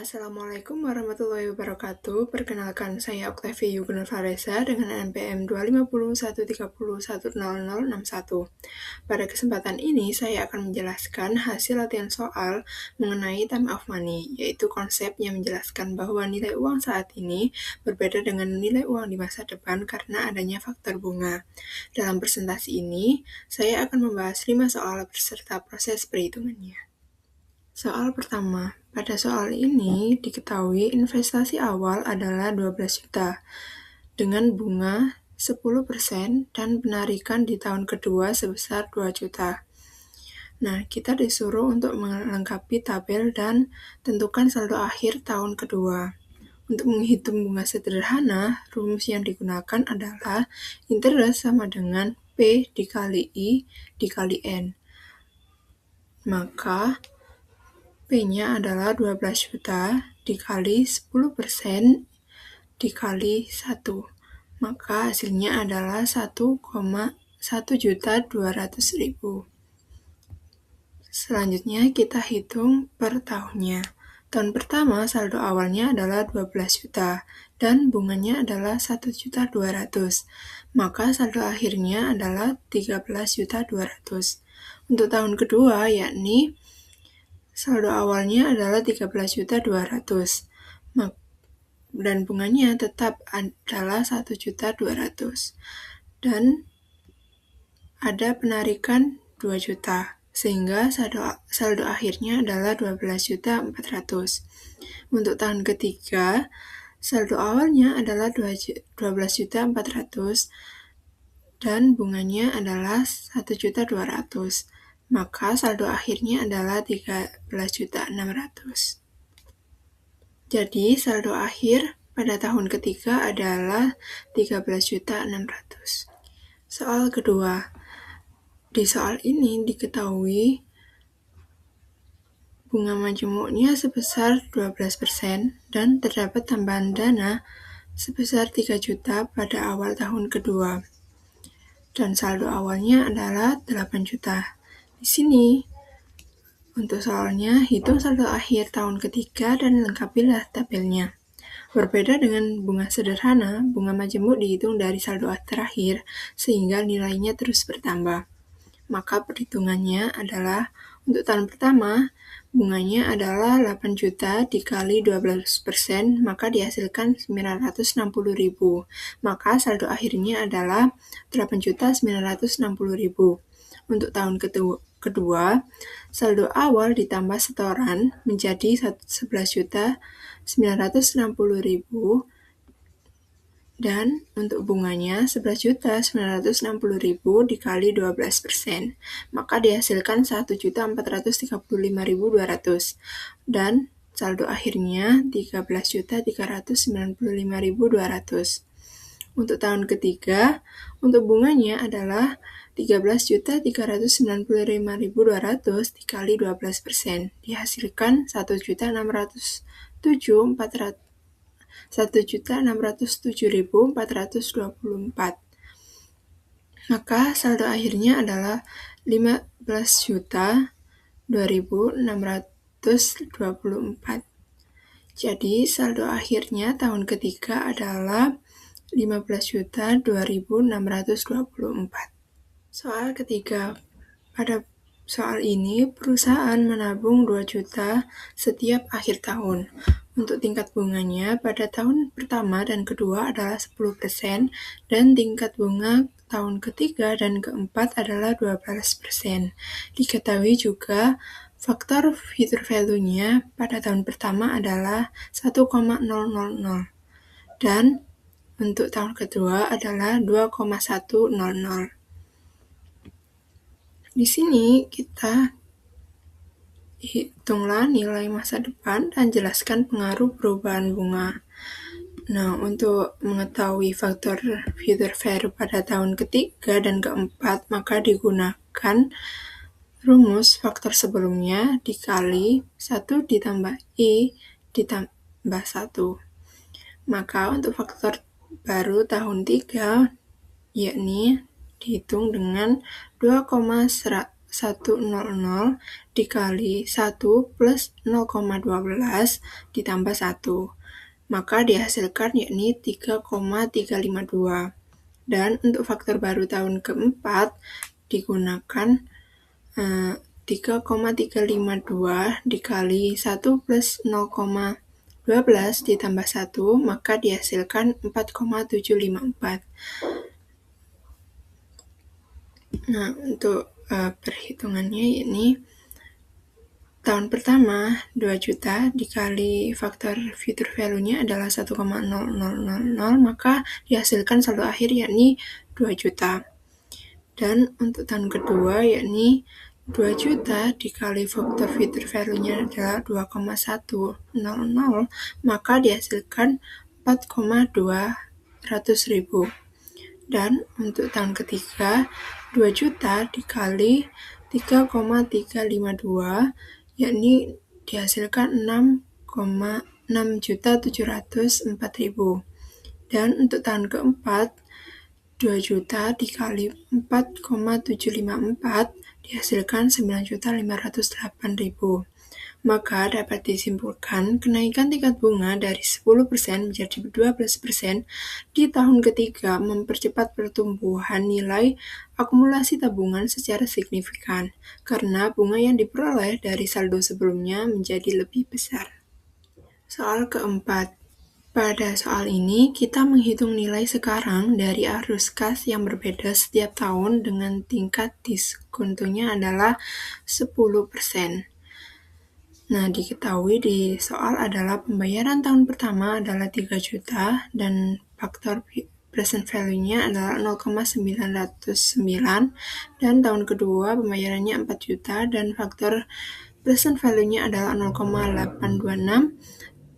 Assalamualaikum warahmatullahi wabarakatuh. Perkenalkan, saya Octavia Yugner Faresa dengan NPM 25013010061. Pada kesempatan ini, saya akan menjelaskan hasil latihan soal mengenai time of money, yaitu konsep yang menjelaskan bahwa nilai uang saat ini berbeda dengan nilai uang di masa depan karena adanya faktor bunga. Dalam presentasi ini, saya akan membahas 5 soal beserta proses perhitungannya. Soal pertama, pada soal ini diketahui investasi awal adalah 12 juta dengan bunga 10% dan penarikan di tahun kedua sebesar 2 juta. Nah, kita disuruh untuk melengkapi tabel dan tentukan saldo akhir tahun kedua. Untuk menghitung bunga sederhana, rumus yang digunakan adalah interest sama dengan P dikali I dikali N. Maka P-nya adalah 12 juta dikali 10% dikali 1. Maka hasilnya adalah 1,1.200.000. Selanjutnya kita hitung per tahunnya. Tahun pertama saldo awalnya adalah 12 juta dan bunganya adalah 1.200.000. Maka saldo akhirnya adalah 13.200.000. Untuk tahun kedua yakni saldo awalnya adalah 13.200.000 dan bunganya tetap adalah 1.200.000 dan ada penarikan 2 juta sehingga saldo akhirnya adalah 12.400.000. Untuk tahun ketiga saldo awalnya adalah 12.400.000 dan bunganya adalah 1.200.000. Maka saldo akhirnya adalah 13.600.000. Jadi saldo akhir pada tahun ketiga adalah 13.600.000. Soal kedua. Di soal ini diketahui bunga majemuknya sebesar 12% dan terdapat tambahan dana sebesar 3 juta pada awal tahun kedua. Dan saldo awalnya adalah 8 juta. Di sini, untuk soalnya, hitung saldo akhir tahun ketiga dan lengkapilah tabelnya. Berbeda dengan bunga sederhana, bunga majemuk dihitung dari saldo terakhir sehingga nilainya terus bertambah. Maka perhitungannya adalah untuk tahun pertama, bunganya adalah 8 juta dikali 12%, maka dihasilkan 960.000. Maka saldo akhirnya adalah 8.960.000. Untuk tahun kedua, saldo awal ditambah setoran menjadi 11.960.000 dan untuk bunganya 11.960.000 dikali 12%, maka dihasilkan 1.435.200 dan saldo akhirnya 13.395.200. Untuk tahun ketiga, untuk bunganya adalah 13.395.200 dikali 12%, dihasilkan 1.607.424. Maka saldo akhirnya adalah 15.2.624. Jadi saldo akhirnya tahun ketiga adalah 15.2.624. Soal ketiga. Pada soal ini, perusahaan menabung 2 juta setiap akhir tahun. Untuk tingkat bunganya pada tahun pertama dan kedua adalah 10% dan tingkat bunga tahun ketiga dan keempat adalah 12%. Diketahui juga faktor future value-nya pada tahun pertama adalah 1,000 dan untuk tahun kedua adalah 2,100. Di sini kita hitunglah nilai masa depan dan jelaskan pengaruh perubahan bunga. Nah, untuk mengetahui faktor future value pada tahun ketiga dan keempat, maka digunakan rumus faktor sebelumnya dikali 1 ditambah I ditambah 1. Maka untuk faktor baru tahun 3, yakni dihitung dengan 2,100 100 dikali 1 plus 0,12 ditambah 1. Maka dihasilkan yakni 3,352. Dan untuk faktor baru tahun keempat digunakan 3,352 dikali 1 plus 0,12 ditambah 1, maka dihasilkan 4,754. Nah, untuk perhitungannya ini tahun pertama 2 juta dikali faktor future value-nya adalah 1,0000, maka dihasilkan saldo akhir yakni 2 juta. Dan untuk tahun kedua yakni 2 juta dikali faktor future value-nya adalah 2,100, maka dihasilkan 4,200.000. Dan untuk tahun ketiga 2 juta dikali 3,352 yakni dihasilkan 6,6.704.000. Dan untuk tahun keempat 2 juta dikali 4,754 dihasilkan 9.508.000. Maka dapat disimpulkan kenaikan tingkat bunga dari 10% menjadi 12% di tahun ketiga mempercepat pertumbuhan nilai akumulasi tabungan secara signifikan, karena bunga yang diperoleh dari saldo sebelumnya menjadi lebih besar. Soal keempat. Pada soal ini, kita menghitung nilai sekarang dari arus kas yang berbeda setiap tahun dengan tingkat diskontonya adalah 10%. Nah, diketahui di soal adalah pembayaran tahun pertama adalah 3 juta dan faktor present value-nya adalah 0,909 dan tahun kedua pembayarannya 4 juta dan faktor present value-nya adalah 0,826.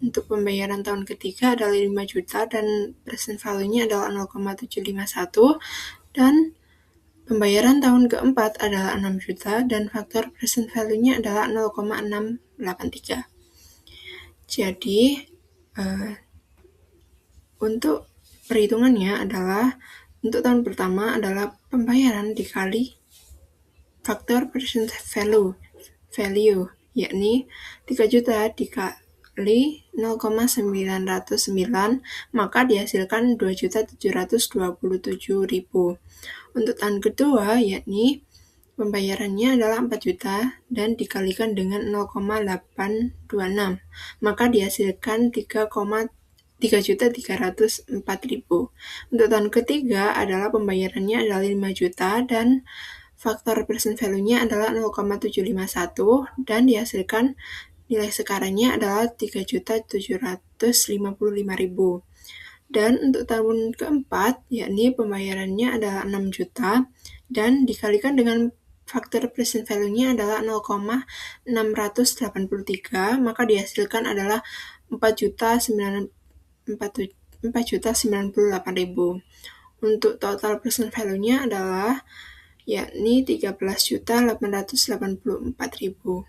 Untuk pembayaran tahun ketiga adalah 5 juta dan present value-nya adalah 0,751 dan pembayaran tahun keempat adalah 6 juta dan faktor present value-nya adalah 0,683. Jadi, untuk perhitungannya adalah untuk tahun pertama adalah pembayaran dikali faktor present value yakni 3 juta dikali 0,909 maka dihasilkan 2.727.000. Untuk tahun kedua yakni pembayarannya adalah 4 juta dan dikalikan dengan 0,826 maka dihasilkan 3.304.000. Untuk tahun ketiga adalah pembayarannya adalah 5 juta dan faktor present value-nya adalah 0,751 dan dihasilkan nilai sekarangnya adalah 3.755.000. Dan untuk tahun keempat, yakni pembayarannya adalah 6 juta dan dikalikan dengan faktor present value-nya adalah 0,683, maka dihasilkan adalah 4.098.000. Untuk total present value-nya adalah yakni 13.884.000.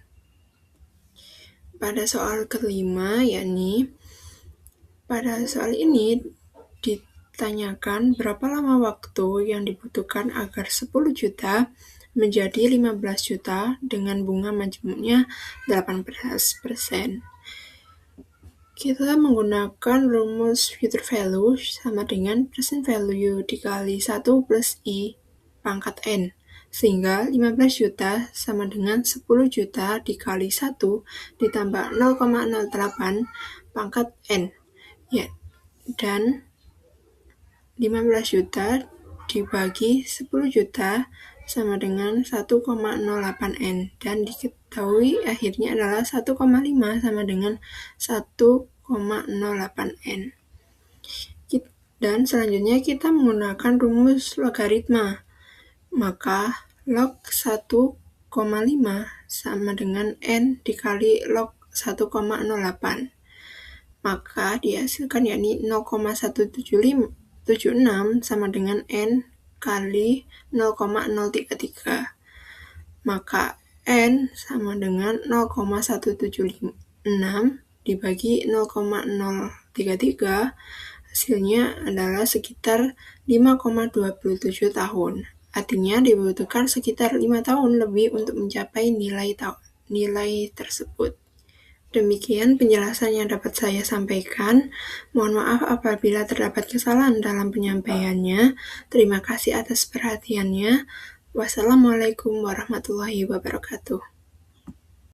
Pada soal kelima, yakni pada soal ini ditanyakan berapa lama waktu yang dibutuhkan agar 10 juta menjadi 15 juta dengan bunga majmuknya 18%. Kita menggunakan rumus future value sama dengan present value dikali 1 plus I pangkat N. Sehingga 15 juta sama dengan 10 juta dikali 1 ditambah 0,08 pangkat N. Ya, dan 15 juta dibagi 10 juta sama dengan 1,08 N. Dan diketahui akhirnya adalah 1,5 sama dengan 1,08 N. Dan selanjutnya kita menggunakan rumus logaritma. Maka log 1,5 sama dengan N dikali log 1,08. Maka dihasilkan yakni 0,176 sama dengan N kali 0,033. Maka N sama dengan 0,176 dibagi 0,033, hasilnya adalah sekitar 5,27 tahun. Artinya dibutuhkan sekitar 5 tahun lebih untuk mencapai nilai tersebut. Demikian penjelasan yang dapat saya sampaikan. Mohon maaf apabila terdapat kesalahan dalam penyampaiannya. Terima kasih atas perhatiannya. Wassalamualaikum warahmatullahi wabarakatuh.